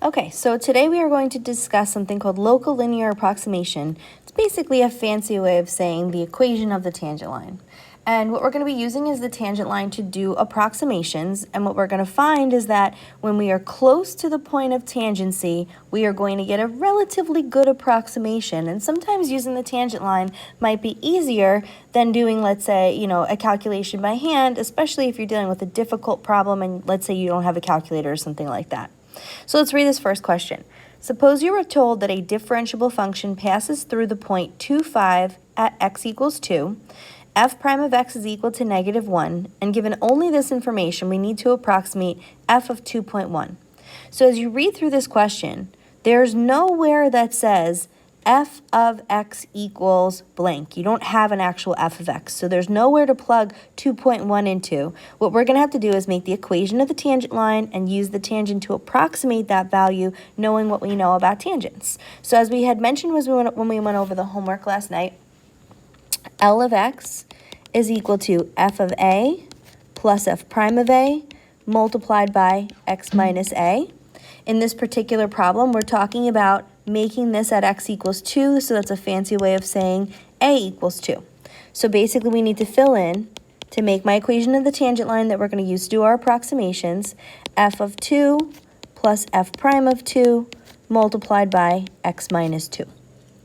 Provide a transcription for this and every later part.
Okay, so today we are going to discuss something called local linear approximation. It's basically a fancy way of saying the equation of the tangent line. And what we're going to be using is the tangent line to do approximations. And what we're going to find is that when we are close to the point of tangency, we are going to get a relatively good approximation. And sometimes using the tangent line might be easier than doing, let's say, a calculation by hand, especially if you're dealing with a difficult problem and let's say you don't have a calculator or something like that. So let's read this first question. Suppose you were told that a differentiable function passes through the point 2, 5 at x equals 2, f prime of x is equal to negative 1, and given only this information, we need to approximate f of 2.1. So as you read through this question, there's nowhere that says f of x equals blank. You don't have an actual f of x, so there's nowhere to plug 2.1 into. What we're going to have to do is make the equation of the tangent line and use the tangent to approximate that value, knowing what we know about tangents. So as we had mentioned when we went over the homework last night, L of x is equal to f of a plus f prime of a multiplied by x minus a. In this particular problem, we're talking about making this at x equals 2, so that's a fancy way of saying a equals 2. So basically we need to fill in, to make my equation of the tangent line that we're going to use to do our approximations, f of 2 plus f prime of 2 multiplied by x minus 2.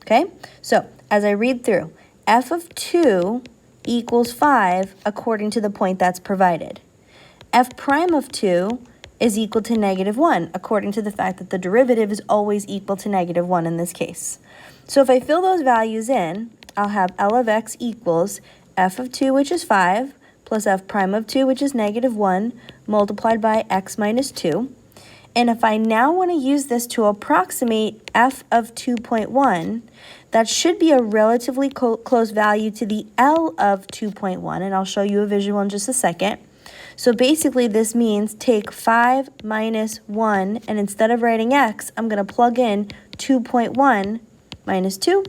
Okay, so as I read through, f of 2 equals 5 according to the point that's provided. F prime of 2 is equal to negative 1, according to the fact that the derivative is always equal to negative 1 in this case. So if I fill those values in, I'll have L of x equals f of 2, which is 5, plus f prime of 2, which is negative 1, multiplied by x minus 2. And if I now want to use this to approximate f of 2.1, that should be a relatively close value to the L of 2.1, and I'll show you a visual in just a second. So basically this means take 5 minus 1, and instead of writing x, I'm going to plug in 2.1 minus 2.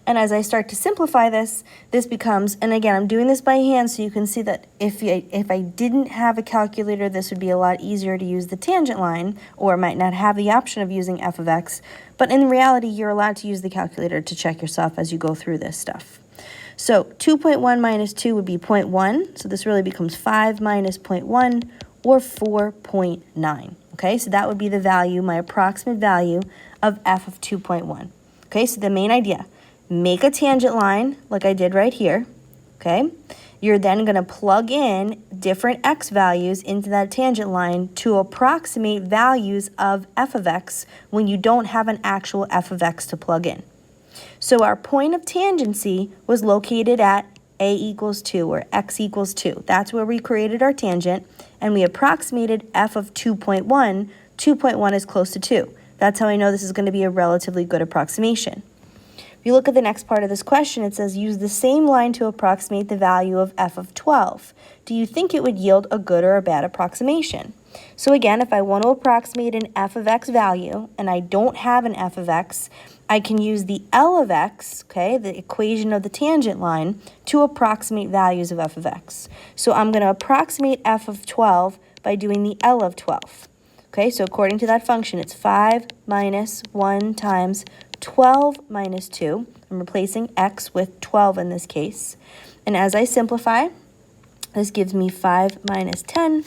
And as I start to simplify this, this becomes, and again, I'm doing this by hand so you can see that if I didn't have a calculator, this would be a lot easier to use the tangent line, or might not have the option of using f of x. But in reality, you're allowed to use the calculator to check yourself as you go through this stuff. So 2.1 minus 2 would be 0.1. So this really becomes 5 minus 0.1, or 4.9. Okay, so that would be the value, my approximate value of f of 2.1. Okay, so the main idea, make a tangent line like I did right here. Okay, you're then going to plug in different x values into that tangent line to approximate values of f of x when you don't have an actual f of x to plug in. So our point of tangency was located at a equals 2 or x equals 2. That's where we created our tangent, and we approximated f of 2.1. 2.1 is close to 2. That's how I know this is going to be a relatively good approximation. If you look at the next part of this question, it says use the same line to approximate the value of f of 12. Do you think it would yield a good or a bad approximation? So again, if I want to approximate an f of x value and I don't have an f of x, I can use the L of x, okay, the equation of the tangent line, to approximate values of f of x. So I'm going to approximate f of 12 by doing the L of 12. Okay, so according to that function, it's 5 minus 1 times 12 minus 2. I'm replacing x with 12 in this case. And as I simplify, this gives me 5 minus 10,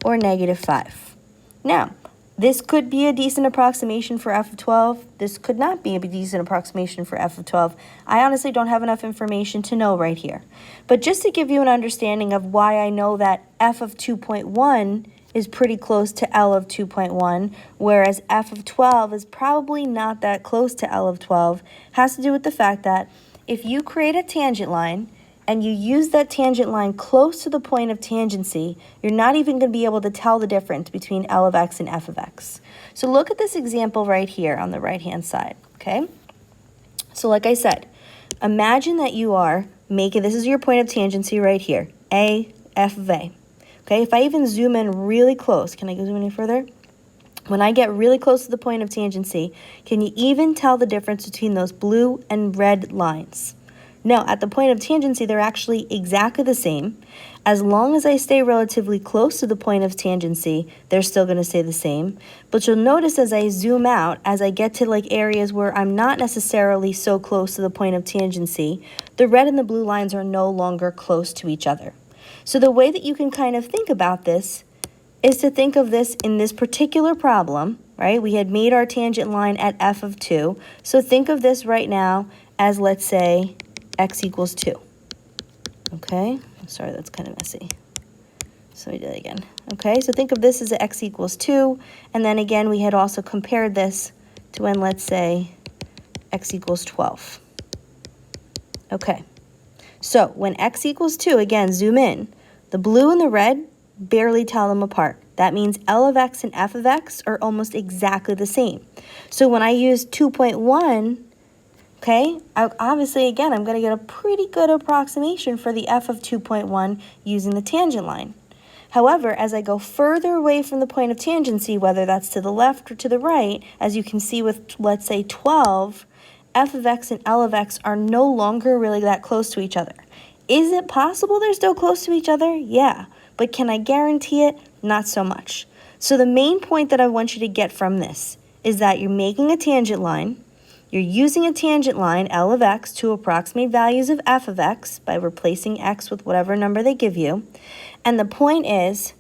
or negative 5. Now, this could be a decent approximation for f of 12. This could not be a decent approximation for f of 12. I honestly don't have enough information to know right here. But just to give you an understanding of why I know that f of 2.1 is pretty close to L of 2.1, whereas f of 12 is probably not that close to L of 12, has to do with the fact that if you create a tangent line and you use that tangent line close to the point of tangency, you're not even going to be able to tell the difference between L of x and f of x. So look at this example right here on the right-hand side, okay? So like I said, imagine that you are making, this is your point of tangency right here, a, f of a. Okay, if I even zoom in really close, can I zoom in any further? When I get really close to the point of tangency, can you even tell the difference between those blue and red lines? No, at the point of tangency, they're actually exactly the same. As long as I stay relatively close to the point of tangency, they're still going to stay the same. But you'll notice as I zoom out, as I get to like areas where I'm not necessarily so close to the point of tangency, the red and the blue lines are no longer close to each other. So the way that you can kind of think about this is to think of this in this particular problem, right? We had made our tangent line at f of 2. So think of this right now as, let's say, x equals 2. Okay? Sorry, that's kind of messy. So we did it again. Okay, so think of this as x equals 2. And then again, we had also compared this to when, let's say, x equals 12. Okay, so when x equals 2, again, zoom in. The blue and the red, barely tell them apart. That means L of x and f of x are almost exactly the same. So when I use 2.1, okay, obviously, again, I'm going to get a pretty good approximation for the f of 2.1 using the tangent line. However, as I go further away from the point of tangency, whether that's to the left or to the right, as you can see with, let's say, 12, f of x and L of x are no longer really that close to each other. Is it possible they're still close to each other? Yeah. But can I guarantee it? Not so much. So the main point that I want you to get from this is that you're making a tangent line. You're using a tangent line, L of x, to approximate values of f of x by replacing x with whatever number they give you. And the point is,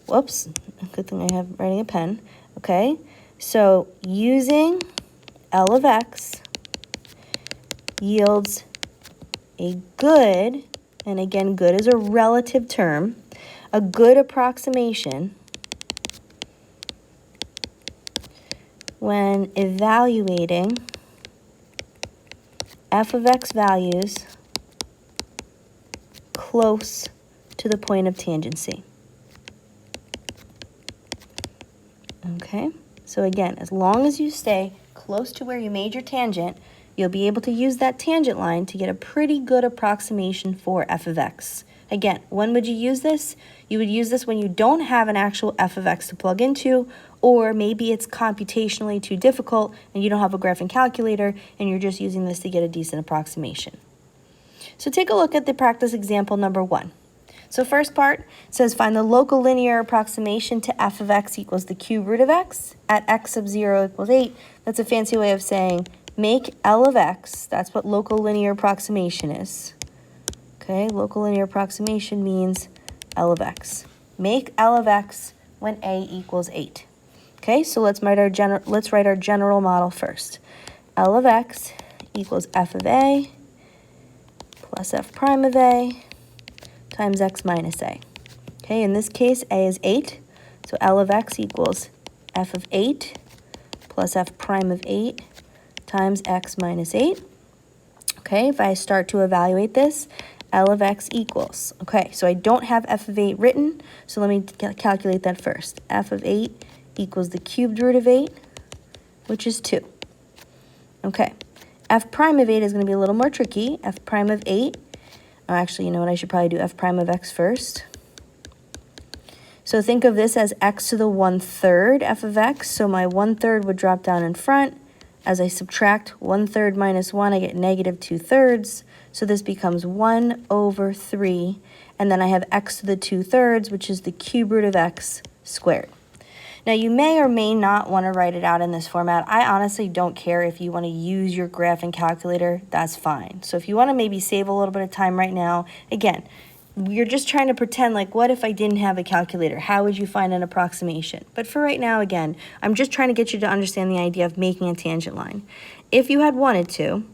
whoops, good thing I have writing a pen. Okay, so using L of x yields a good, and again, good is a relative term, a good approximation when evaluating f of x values close to the point of tangency. Okay, so again, as long as you stay close to where you made your tangent, you'll be able to use that tangent line to get a pretty good approximation for f of x. Again, when would you use this? You would use this when you don't have an actual f of x to plug into, or maybe it's computationally too difficult and you don't have a graphing calculator and you're just using this to get a decent approximation. So take a look at the practice example number 1. So first part says find the local linear approximation to f of x equals the cube root of x at x sub 0 equals 8. That's a fancy way of saying make L of x, that's what local linear approximation is. Okay, local linear approximation means L of x. Make L of x when a equals 8. Okay, so let's write our general model first. L of x equals f of a plus f prime of a times x minus a. Okay, in this case, a is 8, so L of x equals f of 8 plus f prime of 8 times x minus 8. Okay, if I start to evaluate this, L of x equals, okay, so I don't have f of 8 written, so let me calculate that first. F of 8 equals the cubed root of 8, which is 2. Okay, f prime of 8 is going to be a little more tricky. F prime of 8, actually, you know what, I should probably do f prime of x first. So think of this as x to the 1/3 f of x, so my 1/3 would drop down in front. As I subtract 1/3 minus 1, I get negative 2/3. So this becomes 1/3. And then I have x to the 2/3, which is the cube root of x squared. Now, you may or may not want to write it out in this format. I honestly don't care if you want to use your graphing calculator. That's fine. So if you want to maybe save a little bit of time right now, again, you're just trying to pretend like, what if I didn't have a calculator? How would you find an approximation? But for right now, again, I'm just trying to get you to understand the idea of making a tangent line. If you had wanted to,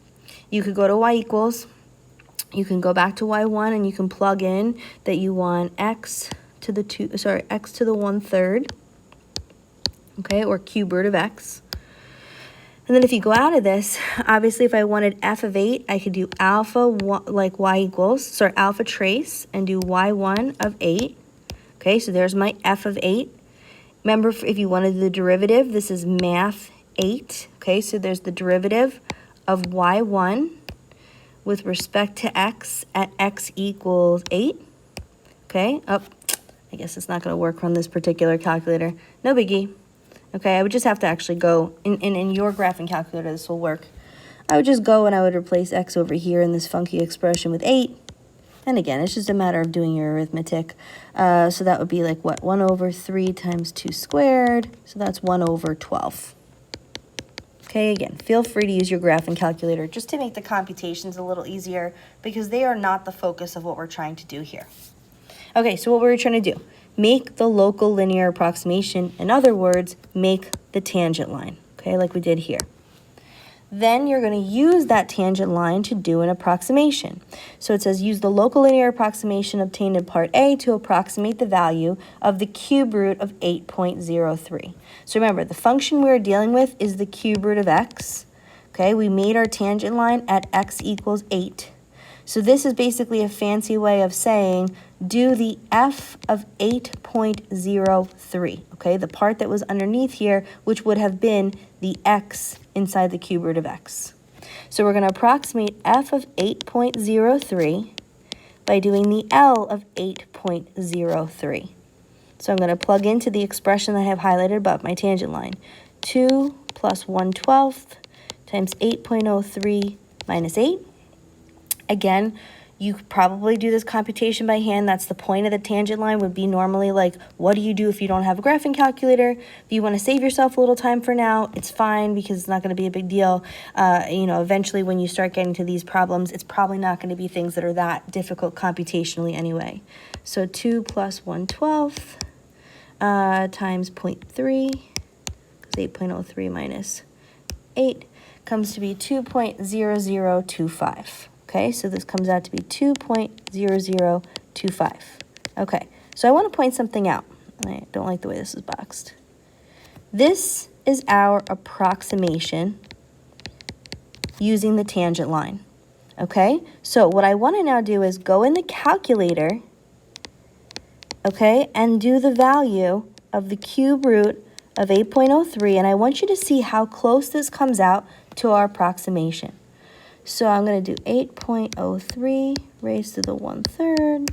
you could go to y equals. You can go back to y1 and you can plug in that you want x to the 1/3, okay, or cube root of x. And then if you go out of this, obviously if I wanted f of 8, I could do alpha, like y equals, alpha trace and do y1 of 8. Okay, so there's my f of 8. Remember, if you wanted the derivative, this is math 8. Okay, so there's the derivative of y1 with respect to x at x equals 8. Okay, I guess it's not going to work on this particular calculator. No biggie. Okay, I would just have to actually go, in your graphing calculator, this will work. I would just go and I would replace x over here in this funky expression with 8. And again, it's just a matter of doing your arithmetic. So that would be like, what, 1 over 3 times 2 squared. So that's 1 over 12. Okay, again, feel free to use your graphing calculator just to make the computations a little easier because they are not the focus of what we're trying to do here. Okay, so what we're trying to do, make the local linear approximation. In other words, make the tangent line, okay, like we did here. Then you're going to use that tangent line to do an approximation. So it says use the local linear approximation obtained in part A to approximate the value of the cube root of 8.03. So remember, the function we're dealing with is the cube root of x. Okay, we made our tangent line at x equals 8. So this is basically a fancy way of saying do the f of 8.03, okay, the part that was underneath here, which would have been the x inside the cube root of x. So we're going to approximate f of 8.03 by doing the L of 8.03. So I'm going to plug into the expression that I have highlighted above, my tangent line. 2 plus 1/12 times 8.03 minus 8. Again, you could probably do this computation by hand. That's the point of the tangent line, would be normally like, what do you do if you don't have a graphing calculator? If you want to save yourself a little time for now, it's fine because it's not going to be a big deal. Eventually when you start getting to these problems, it's probably not going to be things that are that difficult computationally anyway. So 2 plus 1/12 times 0.3, because 8.03 minus 8 comes to be 2.0025. Okay, so this comes out to be 2.0025. Okay, so I want to point something out. I don't like the way this is boxed. This is our approximation using the tangent line. Okay, so what I want to now do is go in the calculator, okay, and do the value of the cube root of 8.03, and I want you to see how close this comes out to our approximation. So I'm going to do 8.03 raised to the 1/3.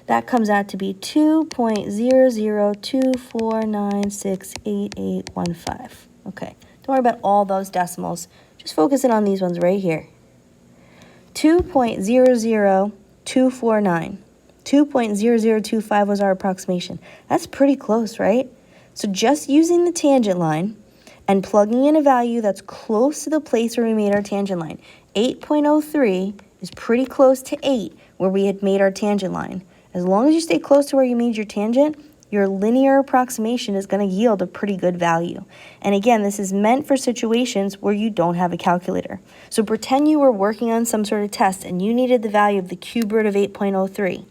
That comes out to be 2.0024968815. Okay, don't worry about all those decimals. Just focus in on these ones right here. 2.00249. 2.0025 was our approximation. That's pretty close, right? So just using the tangent line and plugging in a value that's close to the place where we made our tangent line. 8.03 is pretty close to 8 where we had made our tangent line. As long as you stay close to where you made your tangent, your linear approximation is going to yield a pretty good value. And again, this is meant for situations where you don't have a calculator. So pretend you were working on some sort of test and you needed the value of the cube root of 8.03.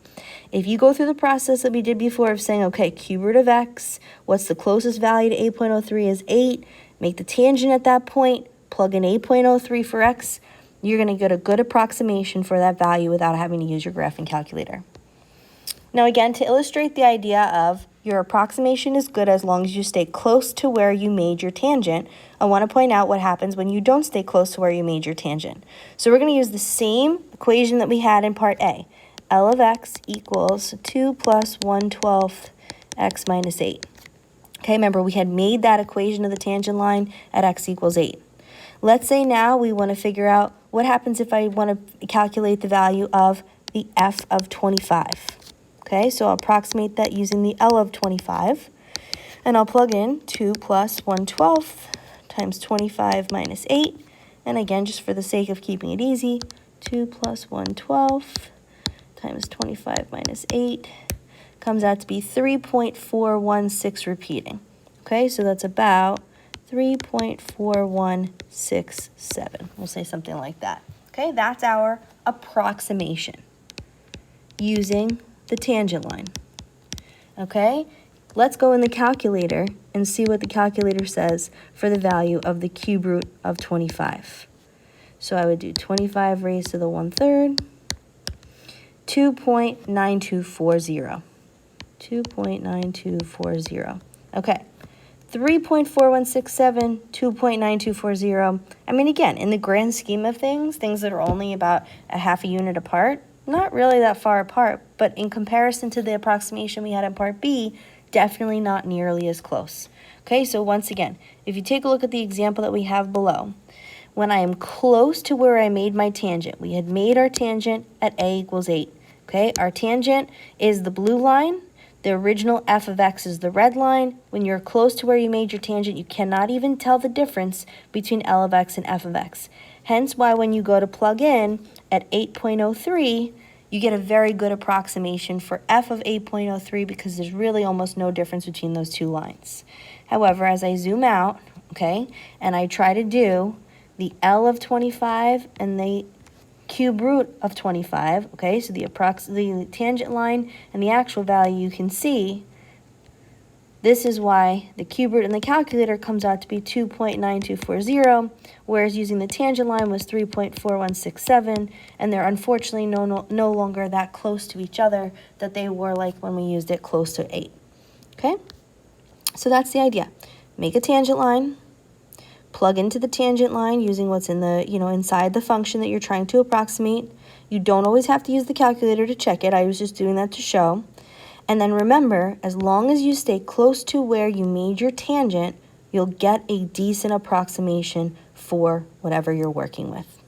If you go through the process that we did before of saying, okay, cube root of x, what's the closest value to 8.03 is 8, make the tangent at that point, plug in 8.03 for x, you're going to get a good approximation for that value without having to use your graphing calculator. Now again, to illustrate the idea of your approximation is good as long as you stay close to where you made your tangent, I want to point out what happens when you don't stay close to where you made your tangent. So we're going to use the same equation that we had in part A. L of x equals 2 plus 1/12 x minus 8. Okay, remember we had made that equation of the tangent line at x equals 8. Let's say now we want to figure out what happens if I want to calculate the value of the f of 25. Okay, so I'll approximate that using the L of 25. And I'll plug in 2 plus 1/12 times 25 minus 8. And again, just for the sake of keeping it easy, 2 plus 1/12 times 25 minus 8 comes out to be 3.416 repeating. Okay, so that's about 3.4167. We'll say something like that. Okay, that's our approximation using the tangent line. Okay, let's go in the calculator and see what the calculator says for the value of the cube root of 25. So I would do 25 raised to the 1/3, 2.9240. 2.9240. Okay, 3.4167, 2.9240. I mean, again, in the grand scheme of things that are only about a half a unit apart, not really that far apart, but in comparison to the approximation we had in part B, definitely not nearly as close. Okay, so once again, if you take a look at the example that we have below, when I am close to where I made my tangent. We had made our tangent at a equals 8. Okay, our tangent is the blue line. The original f of x is the red line. When you're close to where you made your tangent, you cannot even tell the difference between L of x and f of x. Hence why when you go to plug in at 8.03, you get a very good approximation for f of 8.03 because there's really almost no difference between those two lines. However, as I zoom out, okay, and I try to do the L of 25 and the cube root of 25, okay, so the tangent line and the actual value, you can see this is why the cube root in the calculator comes out to be 2.9240, whereas using the tangent line was 3.4167, and they're unfortunately no longer that close to each other that they were like when we used it close to 8. Okay, so that's the idea. Make a tangent line, plug into the tangent line using what's in the, inside the function that you're trying to approximate. You don't always have to use the calculator to check it. I was just doing that to show. And then remember, as long as you stay close to where you made your tangent, you'll get a decent approximation for whatever you're working with.